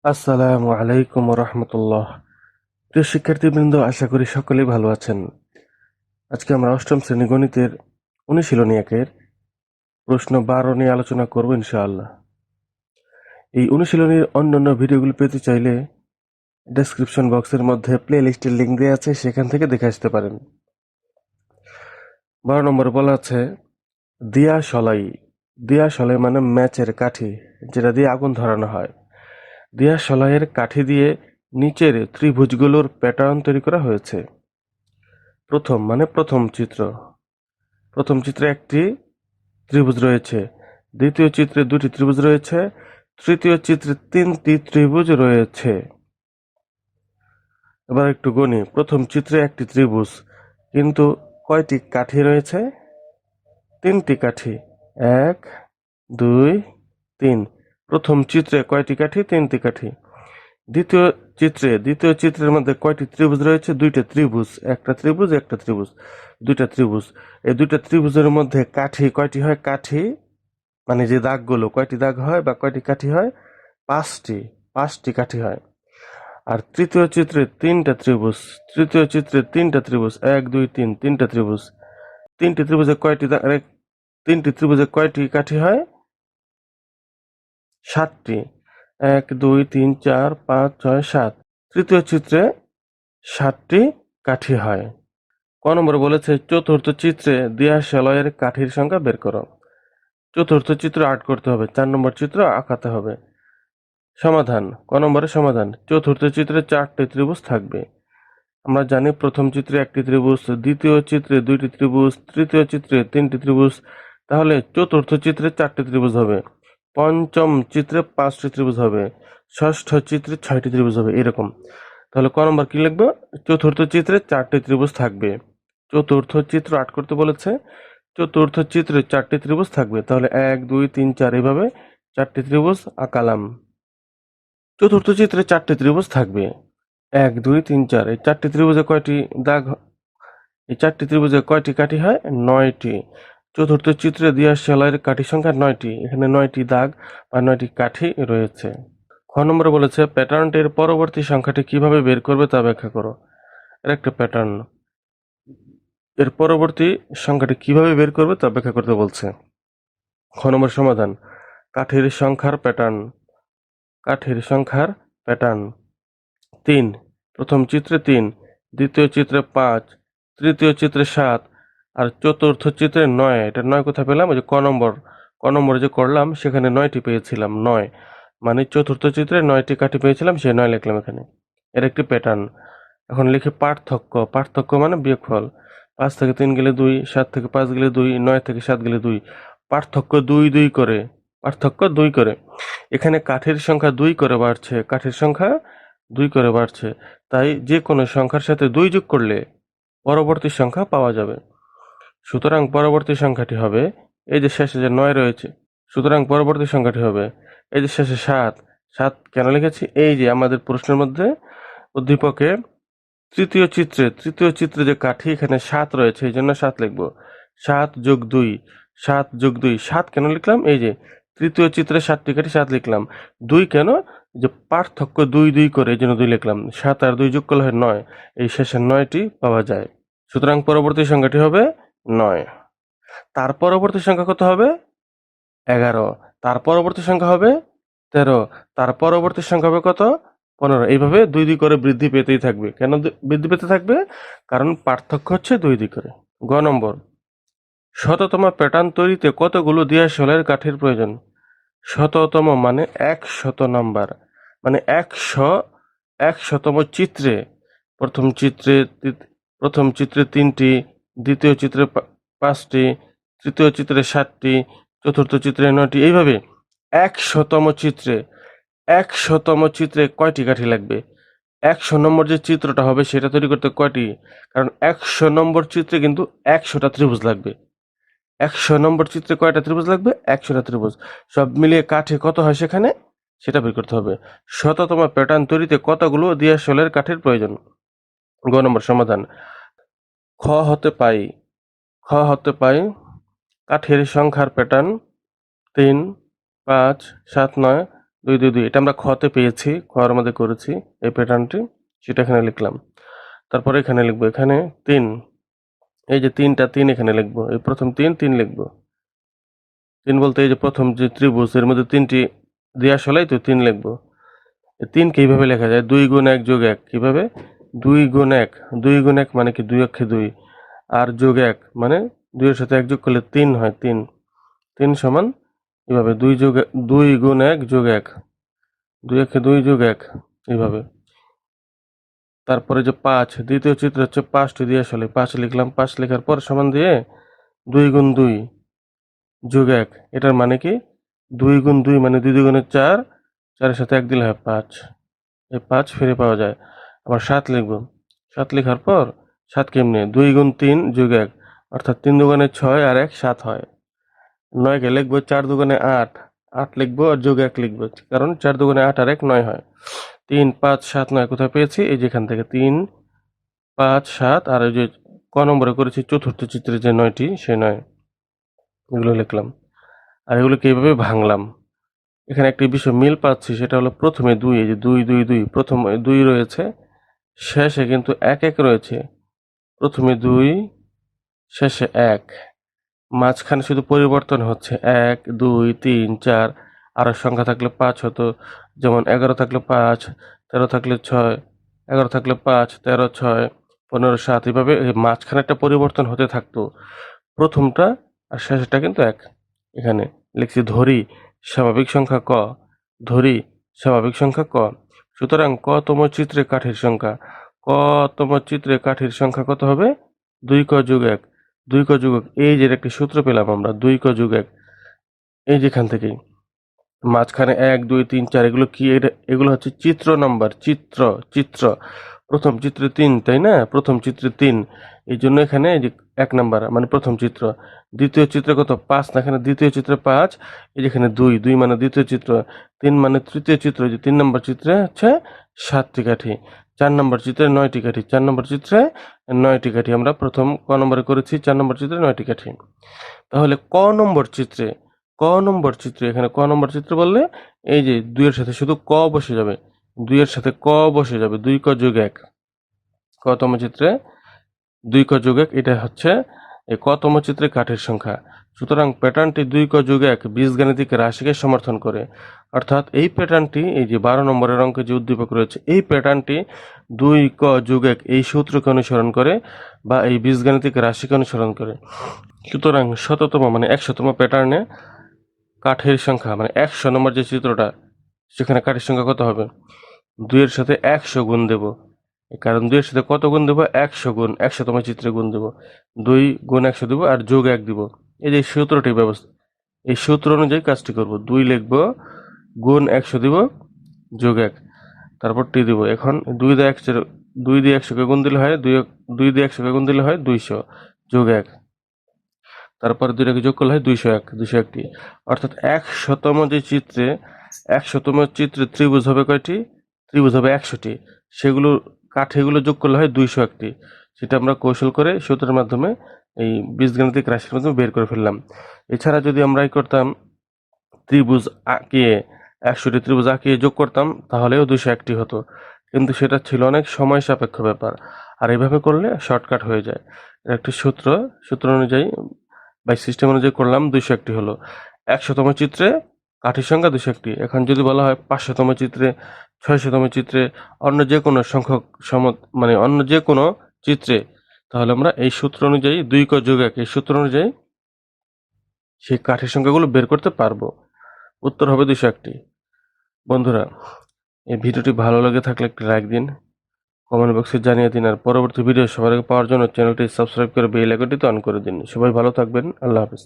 আসসালামু আলাইকুম রহমতুল্লাহ। প্রিয় শিক্ষার্থীবৃন্দ, আশা করি সকলেই ভালো আছেন। আজকে আমরা অষ্টম শ্রেণী গণিতের অনুশীলনী একের প্রশ্ন 12 নিয়ে আলোচনা করব ইনশাআল্লাহ। এই অনুশীলনীর অন্যান্য ভিডিওগুলো পেতে চাইলে ডেসক্রিপশন বক্সের মধ্যে প্লে লিস্টের লিঙ্ক দেওয়া আছে, সেখান থেকে দেখে আসতে পারেন। 12 নম্বর বলা আছে দিয়া সলাই। দিয়া সলাই মানে ম্যাচের কাঠি, যেটা দিয়ে আগুন ধরানো হয়। দিয়া সলাইয়ের কাঠি দিয়ে নিচের ত্রিভুজগুলোর প্যাটার্ন তৈরি করা হয়েছে। প্রথম চিত্রে একটি ত্রিভুজ রয়েছে, দ্বিতীয় চিত্রে দুটি ত্রিভুজ রয়েছে, তৃতীয় চিত্রে তিনটি ত্রিভুজ রয়েছে। এবার একটু গণি। প্রথম চিত্রে একটি ত্রিভুজ, কিন্তু কয়টি কাঠি রয়েছে? তিনটি কাঠি। 1 2 3। প্রথম চিত্রে কয়টি কাঠি? তিনটি কাঠি। দ্বিতীয় চিত্রের মধ্যে কয়টি ত্রিভুজ রয়েছে? দুইটা ত্রিভুজ। একটা ত্রিভুজ দুইটা ত্রিভুজ। এই দুইটা ত্রিভুজের মধ্যে কাঠি কয়টি হয়? কাঠি মানে যে দাগগুলো, কয়টি দাগ হয় বা কয়টি কাঠি হয়? পাঁচটি কাঠি হয়। আর তৃতীয় চিত্রে তিনটা ত্রিভুজ, 1 2 3, তিনটা ত্রিভুজ। তিনটি ত্রিভুজে কয়টি তিনটি ত্রিভুজে কয়টি কাঠি হয়? 7টি। 1 2 3 4 5 6 7। তৃতীয় চিত্রে 7টি কাঠি হয়। ক নম্বরে বলেছে চতুর্থ চিত্রে দেয়া সেলয়ের কাঠির সংখ্যা বের করো। চতুর্থ চিত্র আর্ট করতে হবে, 4 নম্বর চিত্র আঁকাতে হবে। সমাধান। ক নম্বরে সমাধান। চতুর্থ চিত্রে 4টি ত্রিভুজ থাকবে। আমরা জানি প্রথম চিত্রে একটি ত্রিভুজ, দ্বিতীয় চিত্রে দুইটি ত্রিভুজ, তৃতীয় চিত্রে তিনটি ত্রিভুজ। তাহলে চতুর্থ চিত্রে 4টি ত্রিভুজ হবে, পঞ্চম চিত্রে 5টি ত্রিভুজ হবে, ষষ্ঠ চিত্রে 6টি ত্রিভুজ হবে, এরকম। তাহলে ক নম্বর কি লিখবো? চতুর্থ চিত্রে 4টি ত্রিভুজ থাকবে। চতুর্থ চিত্র আর্ট করতে বলেছে, চতুর্থ চিত্রে 4টি ত্রিভুজ থাকবে। তাহলে 1 2 3 4 এইভাবে 4টি ত্রিভুজ আঁকালাম। চতুর্থ চিত্রে 4টি ত্রিভুজ থাকবে, 1 2 3 4। এই 4টি ত্রিভুজে কয়টি দাগ? এই 4টি ত্রিভুজে কয়টি কাঠি হয়? 9টি। চতুর্থ চিত্রে দেয়া সেলাইয়ের কাঠি সংখ্যা 9টি। এখানে 9টি দাগ বা 9টি কাঠি রয়েছে। খ নম্বরে বলেছে প্যাটার্নটির পরবর্তী সংখ্যাটি কিভাবে বের করবে তা ব্যাখ্যা করো। এর একটা প্যাটার্ন, এর পরবর্তী সংখ্যাটি কিভাবে বের করবে তা ব্যাখ্যা করতে বলছে। খ নম্বর সমাধান। কাঠির সংখ্যার প্যাটার্ন 3। প্রথম চিত্রে 3, দ্বিতীয় চিত্রে 5, তৃতীয় চিত্রে 7 আর চতুর্থ চিত্রে 9। এটা 9 কোথায় পেলাম? ওই যে ক নম্বরে যে করলাম সেখানে 9টি পেয়েছিলাম। 9 মানে চতুর্থ চিত্রে 9টি কাঠি পেয়েছিলাম, সেই 9 লিখলাম এখানে। এর একটি প্যাটার্ন। এখন লিখি পার্থক্য মানে বিয়োগফল। 5 থেকে 3 গেলে 2, 7 থেকে 5 গেলে 2, 9 থেকে 7 গেলে 2। পার্থক্য 2 করে। এখানে কাঠির সংখ্যা 2 করে বাড়ছে। তাই যে কোনো সংখ্যার সাথে 2 যোগ করলে পরবর্তী সংখ্যা পাওয়া যাবে। সুতরাং পরবর্তী সংখ্যাটি হবে এই যে শেষে যে 9 রয়েছে, সুতরাং পরবর্তী সংখ্যাটি হবে এই যে শেষে 7। 7 কেন লিখেছি? এই যে আমাদের প্রশ্নের মধ্যে উদ্দীপকে তৃতীয় চিত্রে যে কাঠি, এখানে 7 রয়েছে, এই জন্য 7 লিখবো। 7 যোগ 2, 7 কেন লিখলাম? এই যে তৃতীয় চিত্রে 7টি কাঠি, 7 লিখলাম। 2 কেন? যে পার্থক্য 2 করে, এই জন্য 2 লিখলাম। 7 আর 2 যোগ করলে হয় 9। এই শেষের 9টি পাওয়া যায়। সুতরাং পরবর্তী সংখ্যাটি হবে 9। তার পরবর্তী সংখ্যা কত হবে? 11। তার পরবর্তী সংখ্যা হবে 13। তার পরবর্তী সংখ্যা হবে কত? 15। এইভাবে 2 করে বৃদ্ধি পেতেই থাকবে। কেন বৃদ্ধি পেতে থাকবে? কারণ পার্থক্য হচ্ছে 2 করে। গ নম্বর, শততম প্যাটার্ন তৈরিতে কতগুলো দেয়া সেলাইয়ের কাঠির প্রয়োজন? শততম মানে 100 নাম্বার, মানে 100তম চিত্রে প্রথম চিত্রে 3টি, দ্বিতীয় চিত্রে 5টি, তৃতীয় চিত্রে 7টি, চতুর্থ চিত্রে 9টি। এইভাবে 100তম চিত্রে কয়টি কাঠি লাগবে? 100 নম্বর যে চিত্রটা হবে সেটা তৈরি করতে কয়টি? কারণ 100 নম্বর চিত্রে কিন্তু 100টা ত্রিভুজ লাগবে। 100 নম্বর চিত্রে কয়টা ত্রিভুজ লাগবে? 100টা ত্রিভুজ। সব মিলিয়ে কাঠি কত হয় সেখানে, সেটা বের করতে হবে। শততম প্যাটার্ন তৈরিতে কতগুলো দেয়া সেলাইয়ের কাঠির প্রয়োজন? গ নম্বর সমাধান। খ হতে পাই কাঠের সংখ্যার প্যাটার্ন 3 5 7 9 2 2 2 এটা আমরা খতে পেয়েছি, খর মধ্যে করেছি এই প্যাটার্নটি, সেটা এখানে লিখলাম। তারপরে এখানে লিখবো, এখানে 3, এই যে 3টা 3 এখানে লিখবো, এই প্রথম 3 3 লিখবো। 3 বলতে এই যে প্রথম যে ত্রিভুজ এর মধ্যে 3টি দেয়া আসলেই তো 3 লিখবো। 3 কে এইভাবে লেখা যায় 2 গুণ 1 যোগ 1, কিভাবে? 2 গুণ 1, 2 গুণ 1 মানে কি 2 অক্ষে 2, আর যোগ 1 মানে 2 এর সাথে 1 যোগ করলে 3 হয়, 3 3 সমান এভাবে 2 গুণ 1 যোগ 1, 2 অক্ষে 2 যোগ 1 এইভাবে। তারপরে যে 5, দ্বিতীয় চিত্র হচ্ছে 5টি দিয়ে আসলে 5 লিখলাম, 5 লেখার পর সমান দিয়ে 2 গুণ 2 যোগ 1, এটার মানে কি 2 গুণ 2 মানে 2 দুগুণে 4, 4 এর সাথে 1 দিলে হয় 5, এই 5 ফিরে পাওয়া যায়। আবার 7 লিখব, 7 লেখার পর 7 কেমনে 2 গুণ 3 যোগ 1, অর্থাৎ 3 দুগুণে 6 আর 1 7 হয়। 9 কে লিখবো 4 দুগুণে 8, 8 লিখবো আর যোগ 1 লিখবো, কারণ 4 দুগুণে 8 আর 1 9 হয়। 3 5 7 9 কোথায় পেয়েছি? এই যে এখান থেকে 3 5 7, আর ওই যে ক নম্বরে করেছি চতুর্থ চিত্রে যে 9টি, সেই 9 এগুলো লিখলাম। আর এগুলোকে এইভাবে ভাঙলাম। এখানে একটি বিষয় মিল পাচ্ছি, সেটা হলো প্রথমে 2, এই যে 2 2 2 প্রথম 2 রয়েছে, শেষে কিন্তু 1 1 রয়েছে। প্রথমে 2, শেষে 1, মাঝখানে শুধু পরিবর্তন হচ্ছে 1 2 3 4, আরও সংখ্যা থাকলে 5 হতো, যেমন 11 থাকলে 5, 13 থাকলে 6, 11 থাকলে 5, 13 6 15 7, এভাবে মাঝখানে একটা পরিবর্তন হতে থাকতো। প্রথমটা আর শেষেরটা কিন্তু 1। এখানে লিখছি ধরি স্বাভাবিক সংখ্যা ক, ধরি স্বাভাবিক সংখ্যা ক। সুতরাং কতম চিত্রে কাঠির সংখ্যা, কতম চিত্রে কাঠির সংখ্যা কত হবে? 2 ক যোগ 1, 2 ক যোগ 1, এই যে একটি সূত্র পেলাম আমরা, 2 ক যোগ 1, এই যেখান থেকেই মাঝখানে 1 2 3 4, এগুলো কি? এগুলো হচ্ছে চিত্র নাম্বার, চিত্র চিত্র। প্রথম চিত্রে 3, তাই না? প্রথম চিত্রে 3, এই জন্য এখানে এই যে 1 নাম্বার মানে প্রথম চিত্র। দ্বিতীয় চিত্রে কত? 5 না, এখানে দ্বিতীয় চিত্রে 5, এই যেখানে 2 2 মানে দ্বিতীয় চিত্র, 3 মানে তৃতীয় চিত্র, যে 3 নম্বর চিত্রে হচ্ছে 7টি কাঠি, 4 নম্বর চিত্রে 9টি কাঠি, 4 নম্বর চিত্রে 9টি কাঠি। আমরা প্রথম ক নম্বরে করেছি 4 নম্বর চিত্রে 9টি কাঠি। তাহলে ক নম্বর চিত্রে, ক নম্বর চিত্রে, এখানে ক নম্বর চিত্র বললে এই যে 2 এর সাথে শুধু ক বসে যাবে, 2 এর সাথে ক বসে যাবে, 2 ক যোগ 1, কতম চিত্রে 2 ক যোগ 1, এটা হচ্ছে এই কতম চিত্রে কাঠের সংখ্যা। সুতরাং প্যাটার্নটি 2 ক যোগ 1 বীজগাণিতিক রাশিকে সমর্থন করে, অর্থাৎ এই প্যাটার্নটি, এই যে 12 নম্বরের অঙ্কে যে উদ্দীপক রয়েছে, এই প্যাটার্নটি 2 ক যোগ 1 এই সূত্রকে অনুসরণ করে বা এই বীজগাণিতিক রাশিকে অনুসরণ করে। সুতরাং শততম মানে 100তম প্যাটার্নে কাঠের সংখ্যা মানে 100 নম্বর যে চিত্রটা, সেখানে কাঠের সংখ্যা কত হবে? 2 এর সাথে 100 গুণ দেব, কারণ 2 এর সাথে কত গুণ দেব? 100 গুণ, 100তম চিত্রে গুণ দেব, 2 গুণ 100 দেব আর যোগ 1 দিব। এই যে সূত্রটি ব্যবস্থা, এই সূত্র অনুযায়ী কাজটি করব। 2 লিখব, গুণ 100 দিব, যোগ 1, তারপর টি দিব। এখন 2 দিয়ে 100, 2 দিয়ে 100কে গুণ দিলে হয় 2 দিয়ে 100কে গুণ দিলে হয় 200, যোগ 1, তারপরে 2টাকে যোগ করলে হয় 201, 201টি। অর্থাৎ 100তম যে চিত্রে, 100তম চিত্রে ত্রিভুজ হবে কয়টি? ত্রিভুজ হবে 100টি। সেগুলো কাঠিগুলো যোগ করলে হয় 201টি। সেটা আমরা কৌশল করে সূত্রের মাধ্যমে এই বীজগাণিতিক রাশির মাধ্যমে বের করে ফেললাম। এছাড়া যদি আমরা করতাম ত্রিভুজ আঁকিয়ে, 100টি ত্রিভুজ আঁকিয়ে যোগ করতাম, তাহলেও 201টি হতো, কিন্তু সেটা ছিল অনেক সময় সাপেক্ষ ব্যাপার। আর এইভাবে করলে শর্টকাট হয়ে যায়। একটি সূত্র অনুযায়ী বাই সিস্টেম অনুযায়ী করলাম, 201টি হলো। 100তম চিত্রে কাঠির সংখ্যা 201টি। এখন যদি বলা হয় 500তম চিত্রে, 600তম চিত্রে, অন্য যে কোনো সংখ্যক মানে অন্য যে কোনো চিত্রে, তাহলে আমরা এই সূত্র অনুযায়ী 2 ক যোগ 1 এই সূত্র অনুযায়ী সেই কাঠির সংখ্যাগুলো বের করতে পারবো। উত্তর হবে 201টি। বন্ধুরা, এই ভিডিওটি ভালো লেগে থাকলে একটি লাইক দিন, কমেন্ট বক্সে জানিয়ে দিন, আর পরবর্তী ভিডিও সবার আগে পাওয়ার জন্য চ্যানেলটি সাবস্ক্রাইব করে বেল আইকনটি অন করে দিন। সবাই ভালো থাকবেন। আল্লাহ হাফেজ।